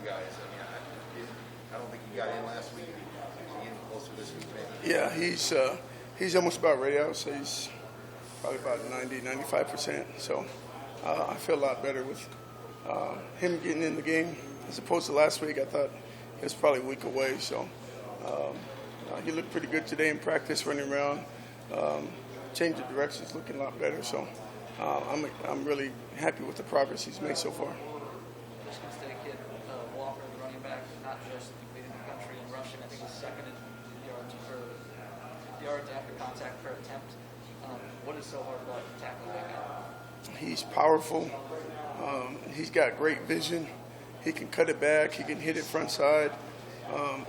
you guys. I mean, I don't think he got in last week. Is he getting closer this week, maybe? Yeah, he's almost about ready. I would say he's probably about 95%. So I feel a lot better with him getting in the game as opposed to last week. I thought he was probably a week away. So he looked pretty good today in practice, running around. Change of directions, looking a lot better. So I'm really happy with the progress he's made so far. Michigan State kid Walker, the running back, not just leading the country in rushing. I think he's second in yards after contact per attempt. What is so hard about tackling that guy? He's powerful. He's got great vision. He can cut it back. He can hit it front side.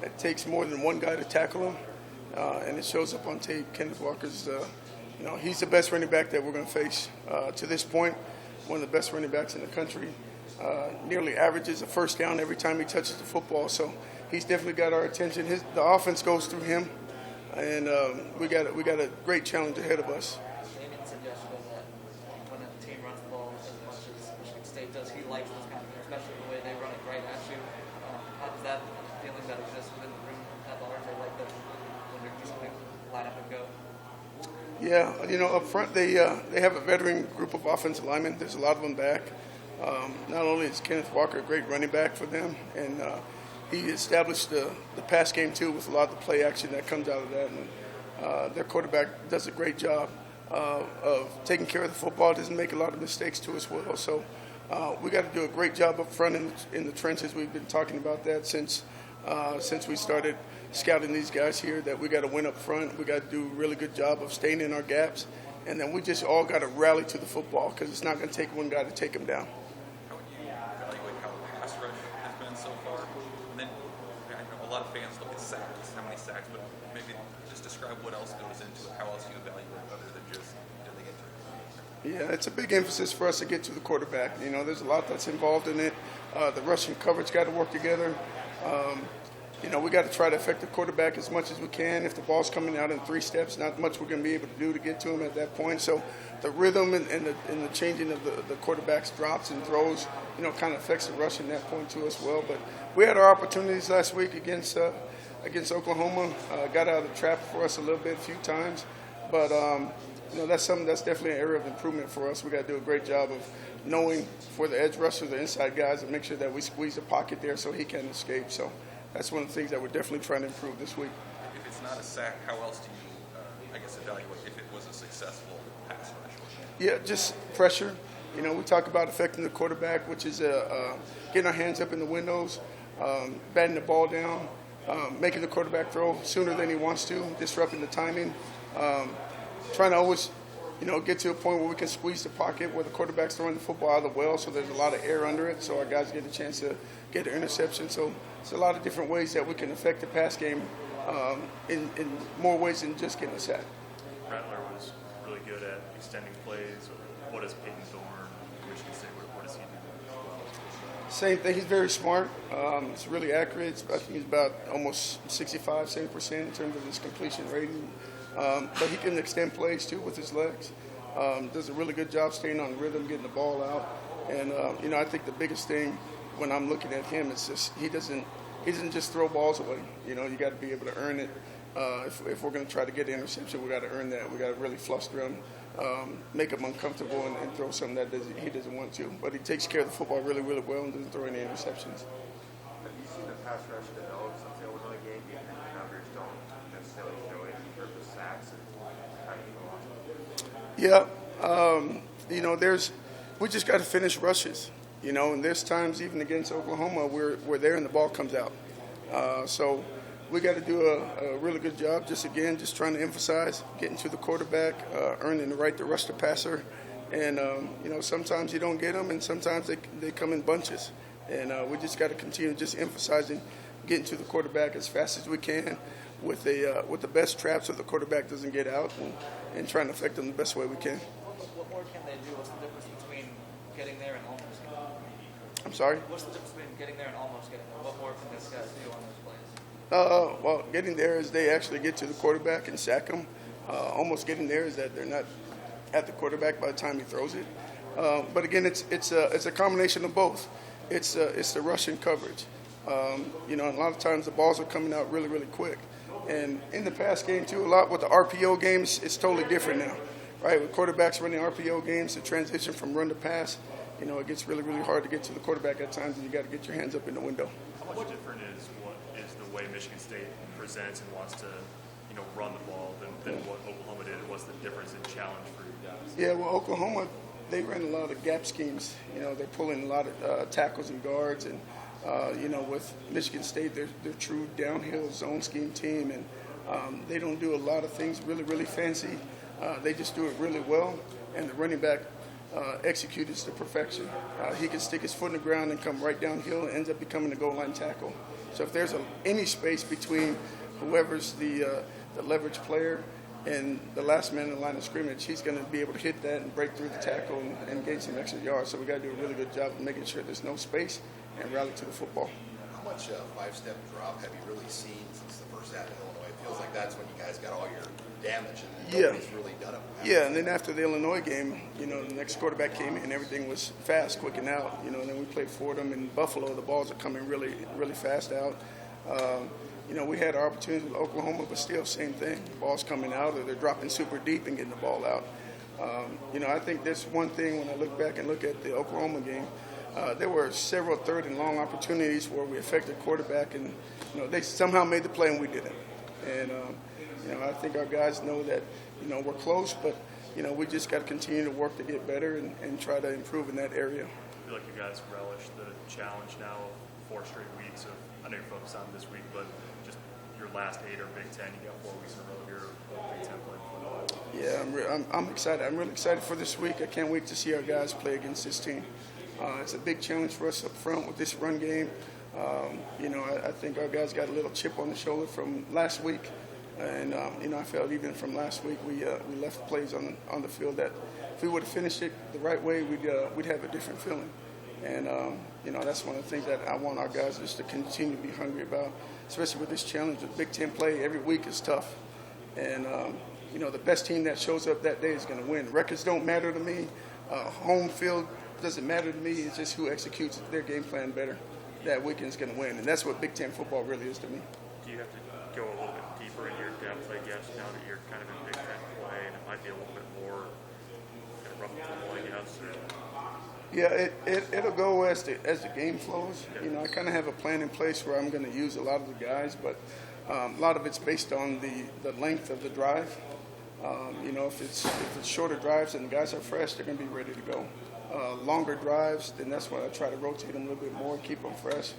It takes more than one guy to tackle him, and it shows up on tape. Kenneth Walker's, he's the best running back that we're going to face to this point. One of the best running backs in the country. Nearly averages a first down every time he touches the football. So he's definitely got our attention. The offense goes through him, and we got a great challenge ahead of us. Damien said yesterday that when a team runs the ball as much as Michigan State does, he likes this kind of thing, especially the way they run it right at you. How does that feeling that exists within the room at large? They like that when they're just going to line up and go. Yeah, up front they have a veteran group of offensive linemen. There's a lot of them back. Not only is Kenneth Walker a great running back for them, and he established the pass game too with a lot of the play action that comes out of that. And their quarterback does a great job of taking care of the football. Doesn't make a lot of mistakes too as well. So we got to do a great job up front in the trenches. We've been talking about that since we started scouting these guys here, that we got to win up front. We got to do a really good job of staying in our gaps, and then we just all got to rally to the football because it's not going to take one guy to take him down. How would you evaluate how the pass rush has been so far? And then I know a lot of fans look at sacks, how many sacks, but maybe just describe what else goes into it. How else you evaluate other than just did they get to it? Yeah, it's a big emphasis for us to get to the quarterback. There's a lot that's involved in it. The rushing coverage got to work together. We got to try to affect the quarterback as much as we can. If the ball's coming out in 3 steps, not much we're going to be able to do to get to him at that point. So the rhythm and the changing of the quarterback's drops and throws, kind of affects the rush in that point too as well. But we had our opportunities last week against Oklahoma. Got out of the trap for us a little bit, a few times. But, that's something that's definitely an area of improvement for us. We got to do a great job of knowing for the edge rushers, the inside guys, and make sure that we squeeze the pocket there so he can escape. So that's one of the things that we're definitely trying to improve this week. If it's not a sack, how else do you, evaluate if it was a successful pass rush? Yeah, just pressure. We talk about affecting the quarterback, which is getting our hands up in the windows, batting the ball down, making the quarterback throw sooner than he wants to, disrupting the timing, trying to always, get to a point where we can squeeze the pocket where the quarterback's throwing the football out of the well, so there's a lot of air under it, so our guys get a chance to get an interception. So it's a lot of different ways that we can affect the pass game in more ways than just getting a sack. Rattler was really good at extending plays. What is Peyton Thorne, Michigan State, what does he do? Same thing. He's very smart. It's really accurate. I think he's about almost 65-70% in terms of his completion rating. But he can extend plays too with his legs. Does a really good job staying on rhythm, getting the ball out. And I think the biggest thing when I'm looking at him is just he doesn't just throw balls away. You got to be able to earn it. If we're going to try to get an interception, we got to earn that. We got to really fluster him, make him uncomfortable, and throw something that he doesn't want to. But he takes care of the football really, really well and doesn't throw any interceptions. Have you seen the pass rush develop since the Illinois game? The numbers don't necessarily show it in terms of sacks. How do you go on? Yeah. We just got to finish rushes. And there's times even against Oklahoma we're there and the ball comes out. So we got to do a really good job. Just trying to emphasize getting to the quarterback, earning the right to rush the passer, and sometimes you don't get them, and sometimes they come in bunches. And we just got to continue just emphasizing getting to the quarterback as fast as we can with the best trap so the quarterback doesn't get out, and trying to affect them the best way we can. What more can they do? What's the difference between getting there and almost getting there? I'm sorry? What's the difference between getting there and almost getting there? What more can these guys do on those plays? Well, getting there is they actually get to the quarterback and sack him. Almost getting there is that they're not at the quarterback by the time he throws it. But again, it's a combination of both. It's the rush and coverage. You know, and a lot of times the balls are coming out really, really quick. And in the pass game, too, a lot with the RPO games, it's totally different now, right? With quarterbacks running RPO games, the transition from run to pass, you know, it gets really, really hard to get to the quarterback at times, and you got to get your hands up in the window. How much different is the way Michigan State presents and wants to, you know, run the ball than what Oklahoma did? What's the difference in challenge for you guys? Yeah, well, Oklahoma, they ran a lot of gap schemes. You know, they're pulling a lot of tackles and guards, and you know, with Michigan State, they're true downhill zone scheme team, and they don't do a lot of things really, really fancy. They just do it really well, and the running back executes to perfection. He can stick his foot in the ground and come right downhill and ends up becoming a goal line tackle. So if there's any space between whoever's the leverage player and the last man in the line of scrimmage, he's going to be able to hit that and break through the tackle and gain some extra yards. So we got to do a really good job of making sure there's no space and rally to the football. How much five-step drop have you really seen since the first half in Illinois? It feels like that's when you guys got all your damage, and nobody's really done it. Yeah, and then after the Illinois game, you know, the next quarterback came in, everything was fast, quick and out. You know, and then we played Fordham and Buffalo. The balls are coming really, really fast out. You know, we had our opportunities with Oklahoma, but still, same thing. The ball's coming out, or they're dropping super deep and getting the ball out. You know, I think there's one thing when I look back and look at the Oklahoma game. There were several third and long opportunities where we affected quarterback, and you know, they somehow made the play and we didn't. And you know, I think our guys know that, you know, we're close, but you know, we just got to continue to work to get better and try to improve in that area. I feel like you guys relish the challenge now of 4 straight weeks of, I know you're focused on this week, but just your last 8 or Big Ten, you got 4 weeks in a row here of Big Ten play. Yeah, I'm excited. I'm really excited for this week. I can't wait to see our guys play against this team. It's a big challenge for us up front with this run game. You know, I think our guys got a little chip on the shoulder from last week. And, you know, I felt even from last week we left plays on the field that if we would have finished it the right way, we'd have a different feeling. And, you know, that's one of the things that I want our guys just to continue to be hungry about, especially with this challenge. The Big Ten play every week is tough. And, you know, the best team that shows up that day is going to win. Records don't matter to me. Home field doesn't matter to me. It's just who executes their game plan better that weekend is going to win. And that's what Big Ten football really is to me. Do you have to go a little bit deeper in your depth, I guess, now that you're kind of in Big Ten play, and it might be a little bit more kind of rough and tumble, I guess? Or... Yeah, it'll go as the game flows. You know, I kind of have a plan in place where I'm going to use a lot of the guys, but a lot of it's based on the length of the drive. You know, if it's shorter drives and the guys are fresh, they're going to be ready to go. Longer drives, then that's when I try to rotate them a little bit more, keep them fresh.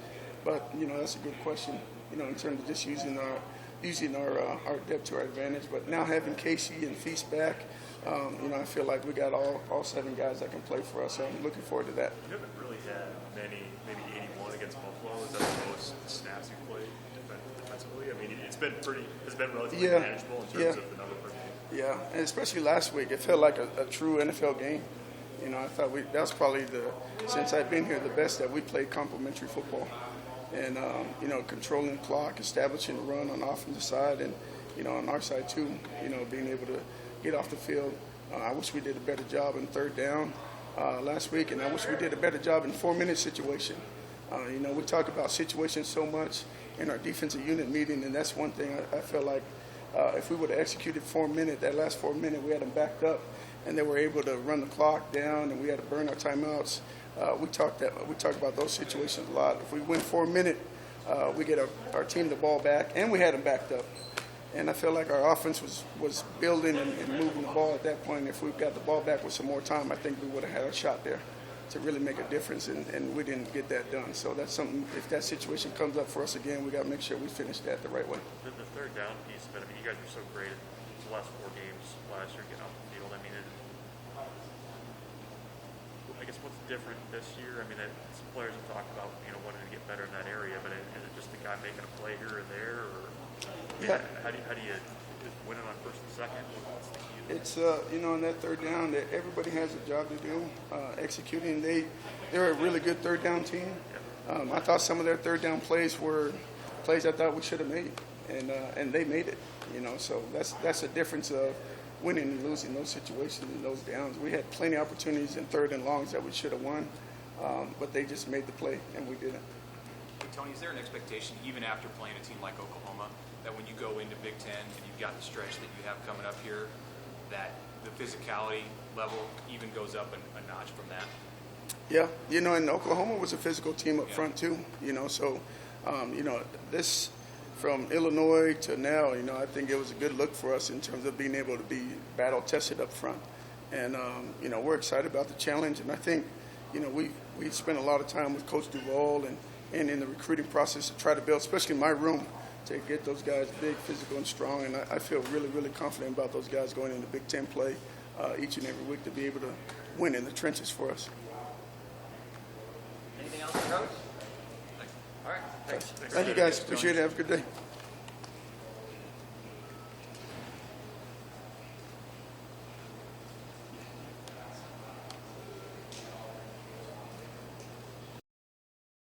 But you know, that's a good question. You know, in terms of just using our depth to our advantage. But now having Casey and Feast back, you know, I feel like we got all 7 guys that can play for us. So I'm looking forward to that. You haven't really had many, maybe 81 against Buffalo. Is that the most snaps you played defensively? I mean, it's been relatively manageable in terms of the number per game. Yeah, and especially last week, it felt like a true NFL game. You know, I thought that was probably since I've been here, the best that we played complementary football. And, you know, controlling the clock, establishing the run on the offensive side, and, you know, on our side too, you know, being able to get off the field. I wish we did a better job in third down last week, and I wish we did a better job in 4-minute situation. You know, we talk about situations so much in our defensive unit meeting, and that's one thing I felt like if we would have executed 4-minute, that last 4-minute, we had them backed up, and they were able to run the clock down, and we had to burn our timeouts. We talked about those situations a lot. If we win 4-minute, we get our team the ball back, and we had them backed up. And I feel like our offense was building and moving the ball at that point. If we got the ball back with some more time, I think we would have had a shot there to really make a difference, and we didn't get that done. So that's something, if that situation comes up for us again, we got to make sure we finish that the right way. The third down piece of it, I mean, you guys were so great in the last 4 games last year getting off the field. I mean, I guess what's different this year? I mean, some players have talked about, you know, wanting to get better in that area, but is it just the guy making a play here or there, or how do you win it on first and second? What's the key? It's you know, in that third down, that everybody has a job to do. Executing, they're a really good third down team. I thought some of their third down plays were plays I thought we should have made, and they made it. You know, so that's a difference of winning and losing those situations and those downs. We had plenty of opportunities in third and longs that we should have won, but they just made the play and we didn't. Tell Tony, is there an expectation, even after playing a team like Oklahoma, that when you go into Big Ten and you've got the stretch that you have coming up here, that the physicality level even goes up a notch from that? Yeah, and Oklahoma was a physical team up front too, so, this from Illinois to now, I think it was a good look for us in terms of being able to be battle tested up front. And, we're excited about the challenge. And I think, we spent a lot of time with Coach Duval and in the recruiting process to try to build, especially my room, to get those guys big, physical, and strong. And I feel really, really confident about those guys going into Big Ten play each and every week to be able to win in the trenches for us. Anything else, Coach? All right. Thanks. Thank you, guys. Appreciate it. Have a good day.